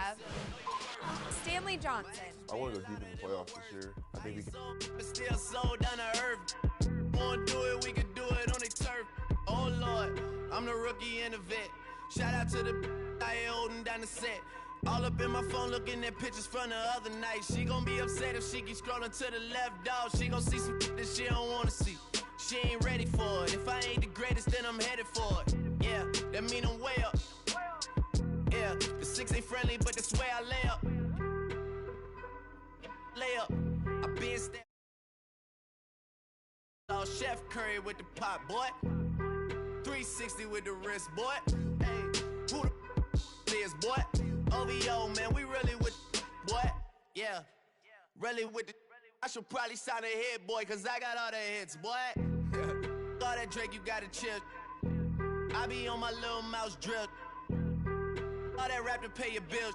have Stanley Johnson. I want to go deep in the playoffs this year. I think we can. Still so down to earth. Want to do it, we can do it on the turf. Oh Lord, I'm the rookie and the vet. Shout out to the I holding down the set. All up in my phone looking at pictures from the other night. She gon' be upset if she keep scrolling to the left, dog. She gon' see some that she don't wanna see. She ain't ready for it. If I ain't the greatest, then I'm headed for it. Yeah, that mean I'm way up. Yeah, the 6 ain't friendly, but that's where I lay up. Lay up. I been stabbed. Chef Curry with the pot, boy. 360 with the wrist, boy. Hey, who the is, boy? OVO, man, we really with boy. Yeah, really with the. I should probably sign a hit, boy, cause I got all the hits, boy. All that Drake, you gotta chill. I be on my little mouse drill. All that rap to pay your bills.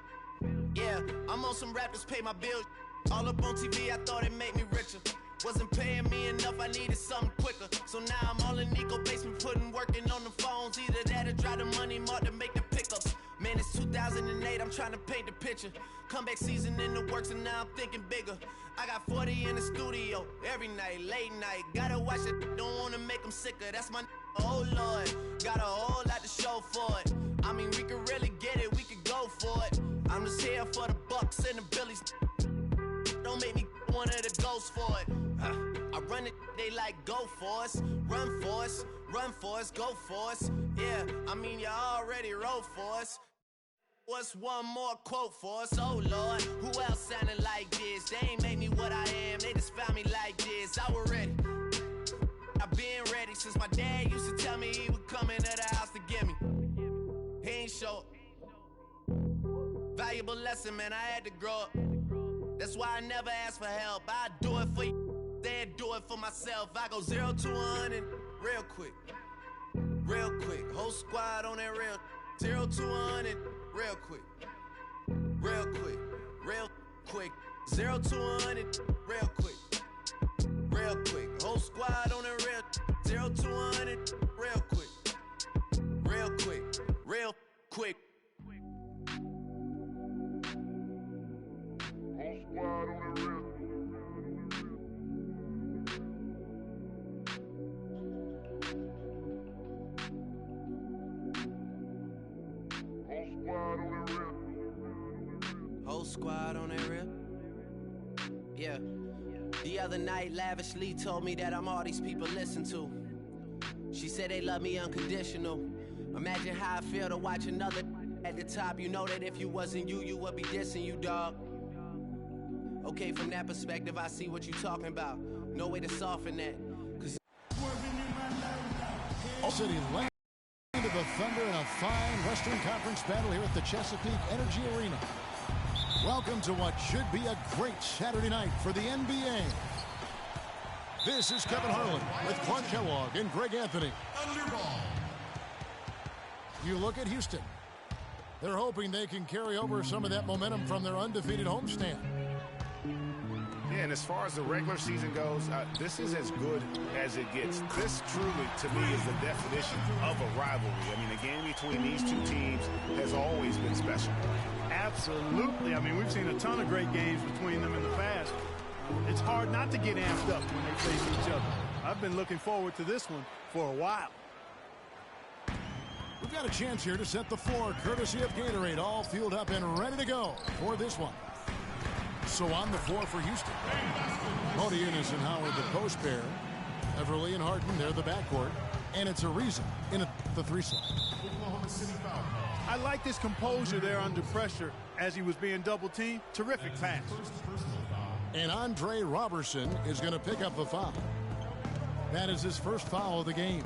Yeah, I'm on some rappers pay my bills. All up on TV, I thought it made me richer. Wasn't paying me enough, I needed something quicker. So now I'm all in Nico basement, working on the phones. Either that or drive the money mark to make the pickups. Man, it's 2008, I'm trying to paint the picture. Comeback season in the works and now I'm thinking bigger. I got 40 in the studio, every night, late night. Gotta watch it, don't wanna make them sicker. That's my oh Lord, got a whole lot to show for it. I mean, we could really get it, we could go for it. I'm just here for the Bucks and the Billies. Don't make me one of the ghosts for it. I run it, they like go for us, run for us, go for us. Yeah, I mean you already wrote for us. What's one more quote for us? Oh Lord, who else sounded like this? They ain't made me what I am, they just found me like this. I was ready, I've been ready since my dad used to tell me he would come into the house to get me. He ain't show up. Valuable lesson, man, I had to grow up. That's why I never ask for help. I do it for you, then do it for myself. I go 0 to 100 real quick. Real quick. Whole squad on that real 0 to 100 real quick. Real quick. Real quick. 0 to 100 real quick. Real quick. Whole squad on that real 0 to 100 real quick. Real quick. Real quick. Whole squad on that real. Yeah. The other night, Lavishly told me that I'm all these people listen to. She said they love me unconditional. Imagine how I feel to watch another at the top. You know that if you wasn't you, you would be dissing you, dog. Okay, from that perspective, I see what you talking about. No way to soften that. Cause City land of the Thunder in a fine Western Conference battle here at the Chesapeake Energy Arena. Welcome to what should be a great Saturday night for the NBA. This is Kevin Harlan with Clark Kellogg and Greg Anthony. You look at Houston. They're hoping they can carry over some of that momentum from their undefeated homestand. Yeah, and as far as the regular season goes, this is as good as it gets. This truly, to me, is the definition of a rivalry. I mean, the game between these two teams has always been special. Absolutely. I mean, we've seen a ton of great games between them in the past. It's hard not to get amped up when they face each other. I've been looking forward to this one for a while. We've got a chance here to set the floor, courtesy of Gatorade, all fueled up and ready to go for this one. So on the floor for Houston. Modianis and Howard, the post pair. Everly and Harden, they're the backcourt. And it's Ariza in the three slot. I like this composure there under pressure as he was being double-teamed. Terrific pass. And Andre Robertson is going to pick up the foul. That is his first foul of the game.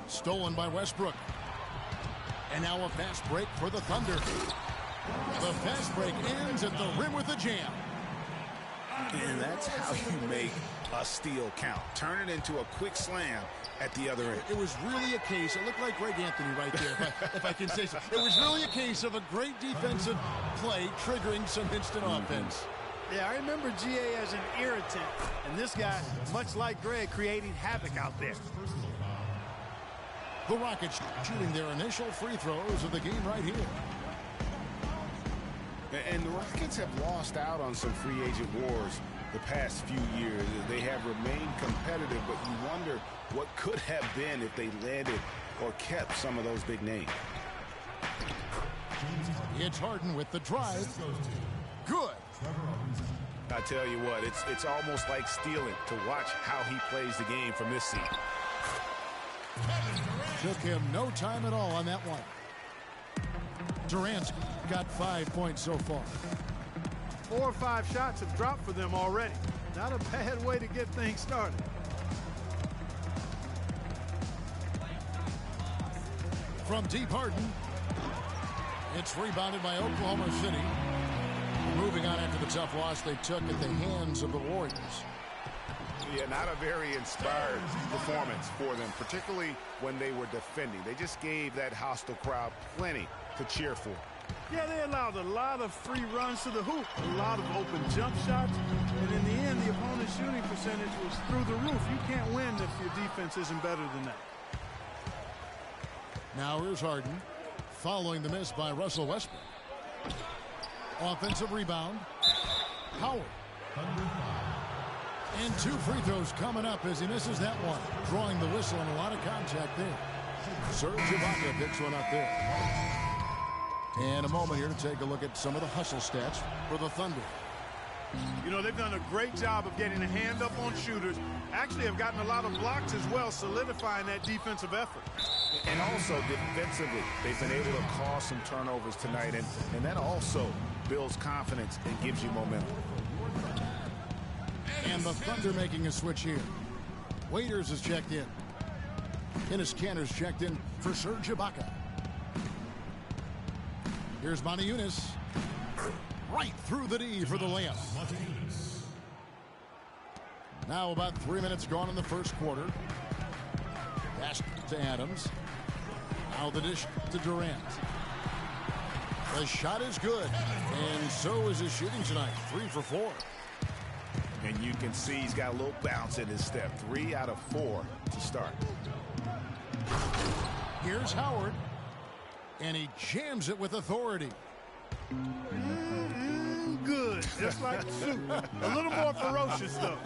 Stolen by Westbrook. And now a fast break for the Thunder. The fast break ends at the rim with a jam. And that's how you make a steal count. Turn it into a quick slam at the other end. It was really a case, it looked like Greg Anthony right there, if I can say so. It was really a case of a great defensive play triggering some instant offense. Yeah, I remember GA as an irritant, and this guy, much like Greg, creating havoc out there. The Rockets shooting their initial free throws of the game right here. And the Rockets have lost out on some free agent wars the past few years. They have remained competitive, but you wonder what could have been if they landed or kept some of those big names. It's Harden with the drive. Good. I tell you what, it's almost like stealing to watch how he plays the game from this seat. Took him no time at all on that one. Durant's got 5 points so far. 4 or 5 shots have dropped for them already. Not a bad way to get things started. From deep, Harden. It's rebounded by Oklahoma City. Moving on after the tough loss they took at the hands of the Warriors. Yeah, not a very inspired performance for them, particularly when they were defending. They just gave that hostile crowd plenty to cheer for. Yeah, they allowed a lot of free runs to the hoop, a lot of open jump shots, and in the end, the opponent's shooting percentage was through the roof. You can't win if your defense isn't better than that. Now here's Harden, following the miss by Russell Westbrook. Offensive rebound. Howard. And 2 free throws coming up as he misses that one. Drawing the whistle and a lot of contact there. Serge Ibaka picks one up there. And a moment here to take a look at some of the hustle stats for the Thunder. You know, they've done a great job of getting a hand up on shooters. Actually have gotten a lot of blocks as well, solidifying that defensive effort. And also defensively, they've been able to cause some turnovers tonight, and that also builds confidence and gives you momentum. And the Thunder making a switch here. Waiters is checked in. Enes Kanter's checked in for Serge Ibaka. Here's Motiejunas. Right through the D for the layup. Now about 3 minutes gone in the first quarter. Pass to Adams. Now the dish to Durant. The shot is good, and so is his shooting tonight. 3 for 4. And you can see he's got a little bounce in his step. 3 out of 4 to start. Here's Howard, and he jams it with authority. Good, just like soup. A little more ferocious, though.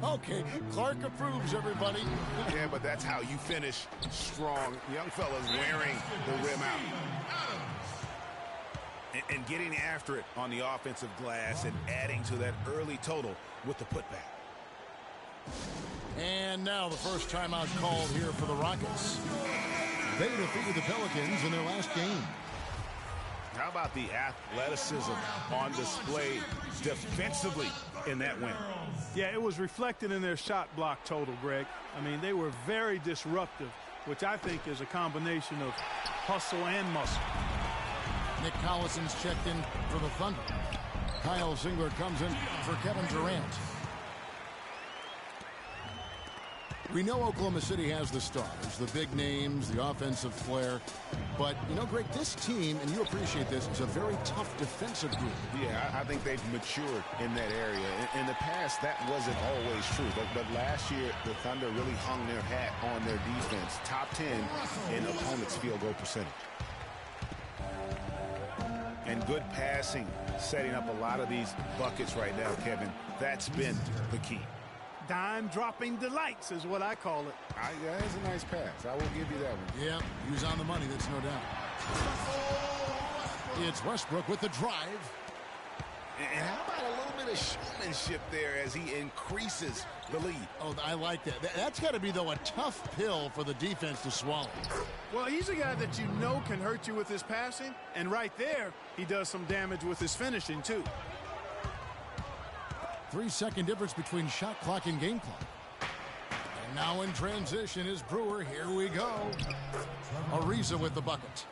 Okay, Clark approves, everybody. Yeah, but that's how you finish strong. Young fella's wearing the rim out. And getting after it on the offensive glass and adding to that early total with the putback. And now the first timeout called here for the Rockets. They defeated the Pelicans in their last game. How about the athleticism on display defensively in that win? Yeah, it was reflected in their shot block total, Greg. I mean, they were very disruptive, which I think is a combination of hustle and muscle. Nick Collison's checked in for the Thunder. Kyle Singler comes in for Kevin Durant. We know Oklahoma City has the stars, the big names, the offensive flair. But, you know, Greg, this team, and you appreciate this, is a very tough defensive group. Yeah, I think they've matured in that area. In the past, that wasn't always true. But last year, the Thunder really hung their hat on their defense. Top 10 in opponents' field goal percentage. And good passing, setting up a lot of these buckets right now, Kevin. That's been the key. Dime-dropping delights is what I call it. Yeah, that's a nice pass. I will give you that one. Yeah, he was on the money, that's no doubt. It's Westbrook with the drive. And how about a little bit of showmanship there as he increases the lead? Oh, I like that. That's got to be, though, a tough pill for the defense to swallow. Well, he's a guy that you know can hurt you with his passing, and right there, he does some damage with his finishing, too. 3-second difference between shot clock and game clock. And now in transition is Brewer. Here we go. Ariza with the bucket.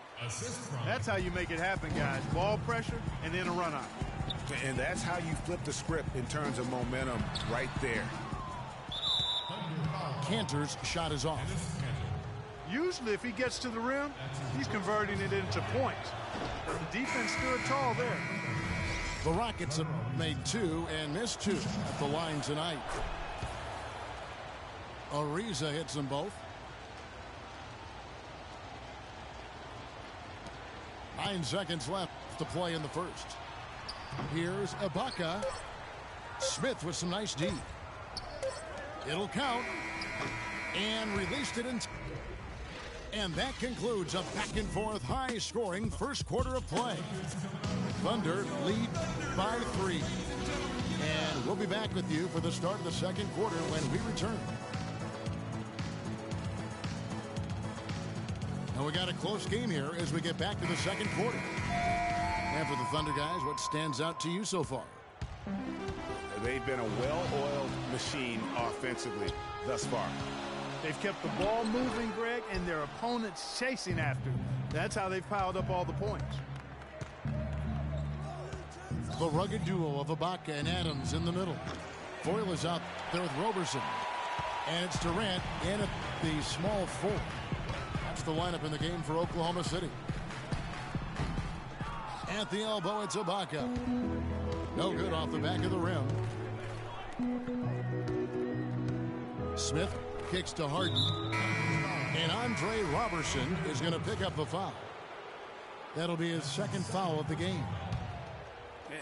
That's how you make it happen, guys. Ball pressure and then a run out. And that's how you flip the script in terms of momentum right there. Kanter's shot is off. Usually if he gets to the rim, he's converting it into points. But the defense stood tall there. The Rockets have made 2 and missed 2 at the line tonight. Ariza hits them both. 9 seconds left to play in the first. Here's Ibaka. Smith with some nice D. It'll count. And released it in. And that concludes a back-and-forth, high-scoring first quarter of play. Thunder lead by 3. And we'll be back with you for the start of the second quarter when we return. And we got a close game here as we get back to the second quarter. And for the Thunder guys, what stands out to you so far? They've been a well-oiled machine offensively thus far. They've kept the ball moving, Greg, and their opponents chasing after. That's how they've piled up all the points. The rugged duo of Ibaka and Adams in the middle. Foyle is out there with Roberson. And it's Durant in at the small 4. That's the lineup in the game for Oklahoma City. At the elbow, it's Ibaka. No good off the back of the rim. Smith kicks to Harden. And Andre Roberson is going to pick up the foul. That'll be his second foul of the game.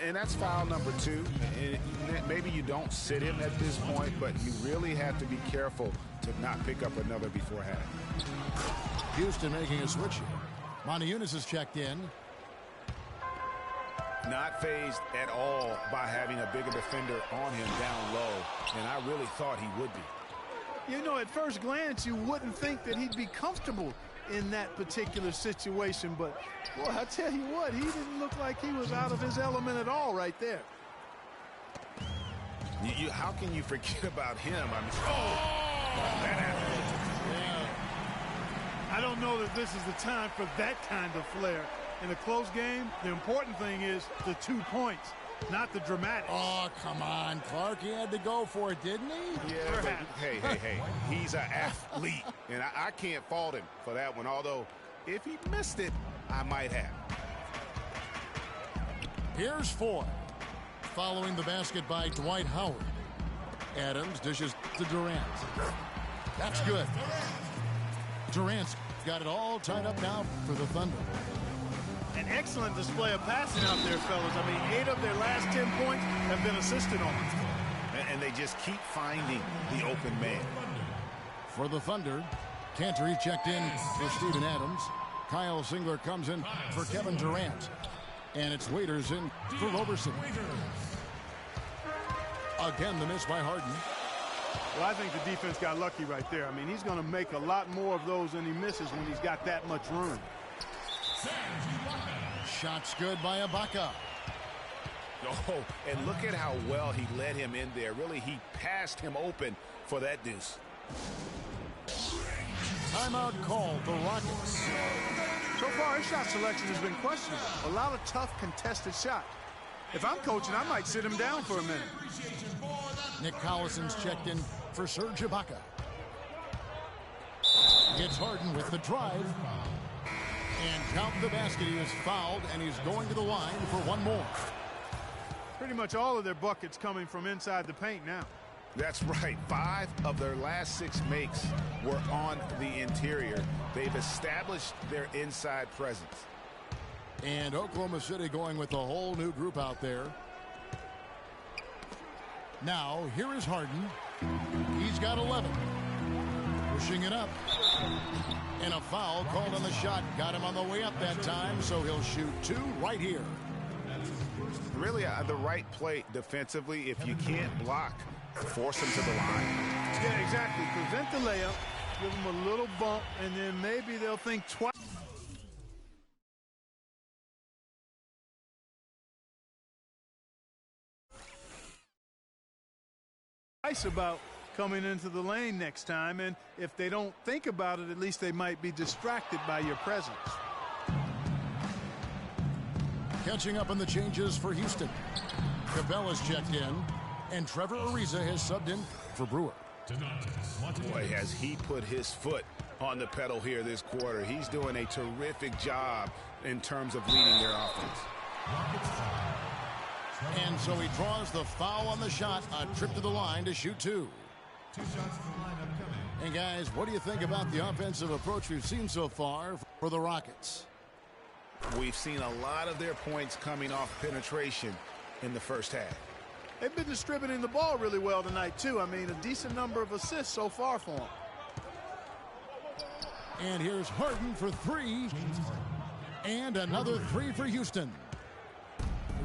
And that's foul number 2. And maybe you don't sit him at this point, but you really have to be careful to not pick up another before half. Houston making a switch here. Monty Eunice is checked in. Not fazed at all by having a bigger defender on him down low. And I really thought he would be. You know, at first glance, you wouldn't think that he'd be comfortable in that particular situation. But, boy, I tell you what, he didn't look like he was out of his element at all right there. How can you forget about him? I mean, that happened. Yeah. I don't know that this is the time for that kind of flair. In a close game, the important thing is the 2 points, not the dramatics. Oh, come on, Clark. He had to go for it, didn't he? Yeah, but hey. He's an athlete, and I can't fault him for that one. Although, if he missed it, I might have. Here's Foyle. Following the basket by Dwight Howard. Adams dishes to Durant. That's good. Durant's got it all tied up now for the Thunder. An excellent display of passing out there, fellas. I mean, 8 of their last 10 points have been assisted on. And they just keep finding the open man. For the Thunder, Cantor checked in for Steven Adams. Kyle Singler comes in for Kevin Durant. And it's Waiters in for Roberson. Again, the miss by Harden. Well, I think the defense got lucky right there. I mean, he's going to make a lot more of those than he misses when he's got that much room. Shots good by Ibaka. Oh, and look at how well he led him in there. Really, he passed him open for that deuce. Timeout called the Rockets. So far, his shot selection has been questionable. A lot of tough, contested shots. If I'm coaching, I might sit him down for a minute. Nick Collison's checked in for Serge Ibaka. Gets Harden with the drive. And count the basket. He is fouled, and he's going to the line for one more. Pretty much all of their buckets coming from inside the paint now. That's right. 5 of their last 6 makes were on the interior. They've established their inside presence. And Oklahoma City going with a whole new group out there. Now, here is Harden. He's got 11. Pushing it up. And a foul called on the shot. Got him on the way up that time, so he'll shoot 2 right here. Really, the right play defensively. If you can't block, force him to the line. Yeah, exactly. Prevent the layup, give them a little bump, and then maybe they'll think twice. About coming into the lane next time, and if they don't think about it, at least they might be distracted by your presence. Catching up on the changes for Houston. Cabela's checked in, and Trevor Ariza has subbed in for Brewer. Boy, has he put his foot on the pedal here this quarter. He's doing a terrific job in terms of leading their offense. And so he draws the foul on the shot. A trip to the line to shoot 2. And guys, what do you think about the offensive approach we've seen so far for the Rockets? We've seen a lot of their points coming off penetration. in the first half. They've been distributing the ball really well tonight, too. I mean, a decent number of assists so far for them. And here's Harden for three. And another three for Houston.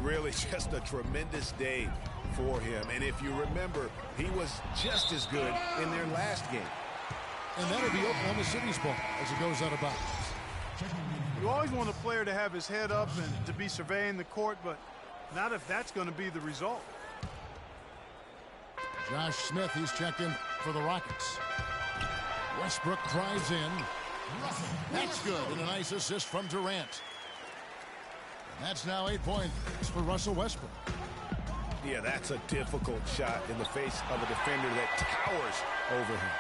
Really just a tremendous day for him. And if you remember, he was just as good in their last game. And that'll be Oklahoma City's ball as it goes out of bounds. You always want a player to have his head up and to be surveying the court, but not if that's going to be the result. Josh Smith, he's checked in for the Rockets. Westbrook drives in. That's good, and a nice assist from Durant. And that's now 8 points for Russell Westbrook. Yeah, that's a difficult shot in the face of a defender that towers over him.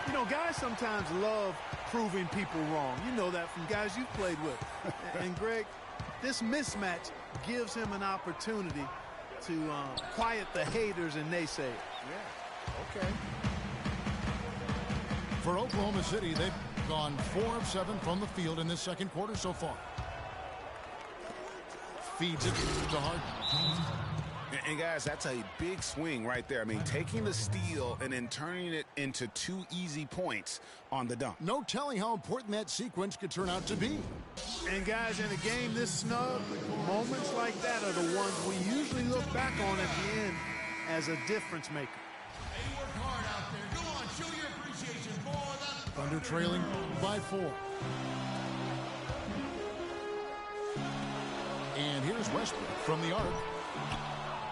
You know, guys sometimes love proving people wrong. You know that from guys you've played with. And, Greg, this mismatch gives him an opportunity to quiet the haters and naysayers. Yeah, okay. For Oklahoma City, they've gone 4 of 7 from the field in this second quarter so far. Feeds it to Harden. And guys, that's a big swing right there. I mean, taking the steal and then turning it into 2 easy points on the dunk. No telling how important that sequence could turn out to be. And guys, in a game this snug, moments like that are the ones we usually look back on at the end as a difference maker. They work hard out there. Go on, show your appreciation for the Thunder trailing by 4. And here's Westbrook from the arc.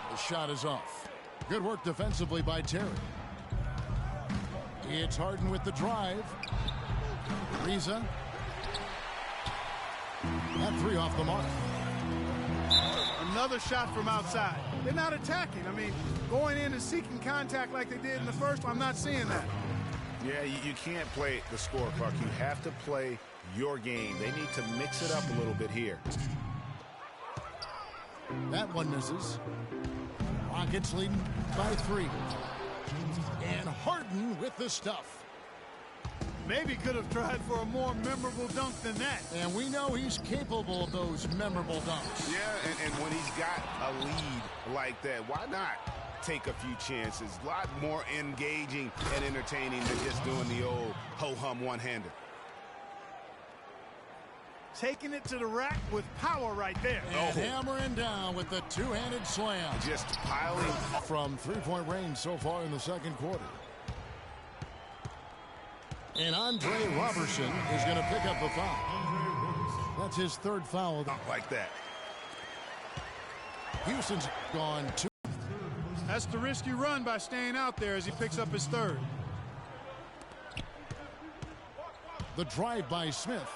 The shot is off. Good work defensively by Terry. It's Harden with the drive. Ariza. That 3 off the mark. Another shot from outside. They're not attacking. I mean, going in and seeking contact like they did in the first one, I'm not seeing that. Yeah, you can't play the scorecard. You have to play your game. They need to mix it up a little bit here. That one misses. Rockets leading by 3. And Harden with the stuff. Maybe could have tried for a more memorable dunk than that. And we know he's capable of those memorable dunks. Yeah, and when he's got a lead like that, why not take a few chances? A lot more engaging and entertaining than just doing the old ho-hum one-hander. Taking it to the rack with power right there. And hammering down with the two-handed slam. Just piling from 3-point range so far in the second quarter. And Andre Robertson is going to pick up the foul. That's his 3rd foul. Not like that. Houston's gone 2. That's the risky run by staying out there as he picks up his 3rd. The drive by Smith.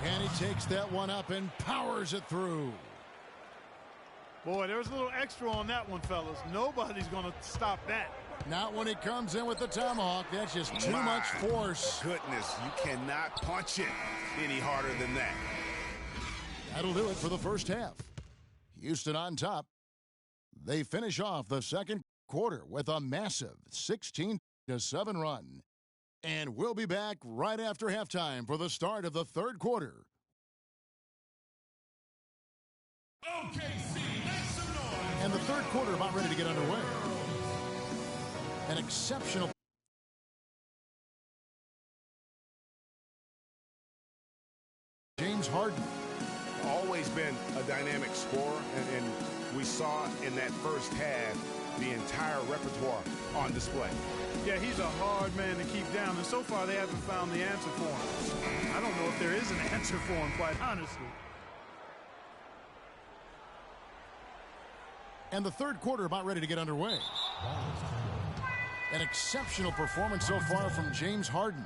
And he takes that one up and powers it through. Boy, there was a little extra on that one, fellas. Nobody's going to stop that. Not when he comes in with the tomahawk. That's just too much force. Goodness, you cannot punch it any harder than that. That'll do it for the first half. Houston on top. They finish off the second quarter with a massive 16-7 run. And we'll be back right after halftime for the start of the third quarter. OKC, make some noise. And the third quarter about ready to get underway. An exceptional James Harden. Always been a dynamic scorer, and we saw in that first half the entire repertoire on display. Yeah, he's a hard man to keep down, and so far they haven't found the answer for him. I don't know if there is an answer for him, quite honestly. And the third quarter about ready to get underway. An exceptional performance so far from James Harden.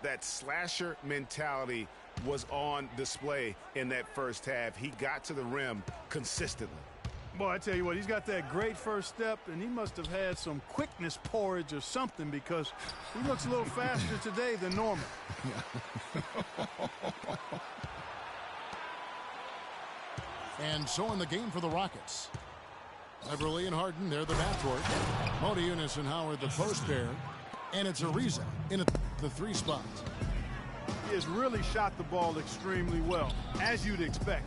That slasher mentality was on display in that first half. He got to the rim consistently. Boy, I tell you what, he's got that great first step, and he must have had some quickness porridge or something, because he looks a little faster today than normal. And so in the game for the Rockets. Beverly and Harden, they're the backcourt. Modiunas and Howard, the post pair. And it's Ariza in the 3 spot. He has really shot the ball extremely well, as you'd expect.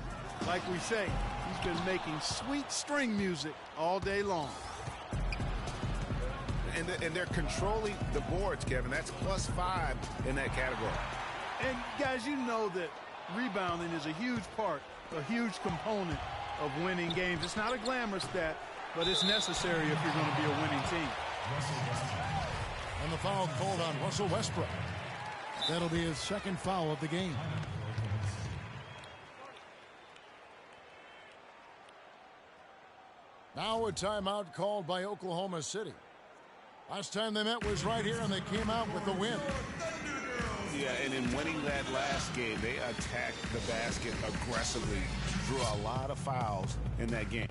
Like we say, he's been making sweet string music all day long. And they're controlling the boards, Kevin. That's +5 in that category. And, guys, you know that rebounding is a huge part, a huge component of winning games. It's not a glamour stat, but it's necessary if you're going to be a winning team. And the foul called on Russell Westbrook. That'll be his second foul of the game. Now a timeout called by Oklahoma City. Last time they met was right here, and they came out with the win. Yeah, and in winning that last game, they attacked the basket aggressively, drew a lot of fouls in that game.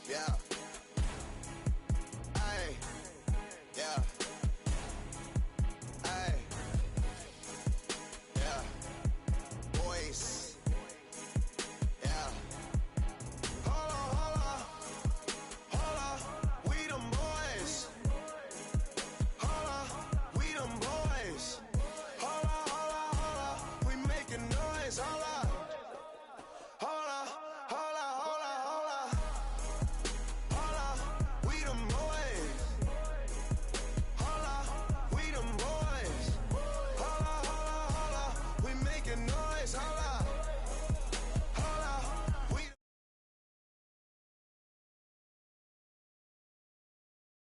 Yeah.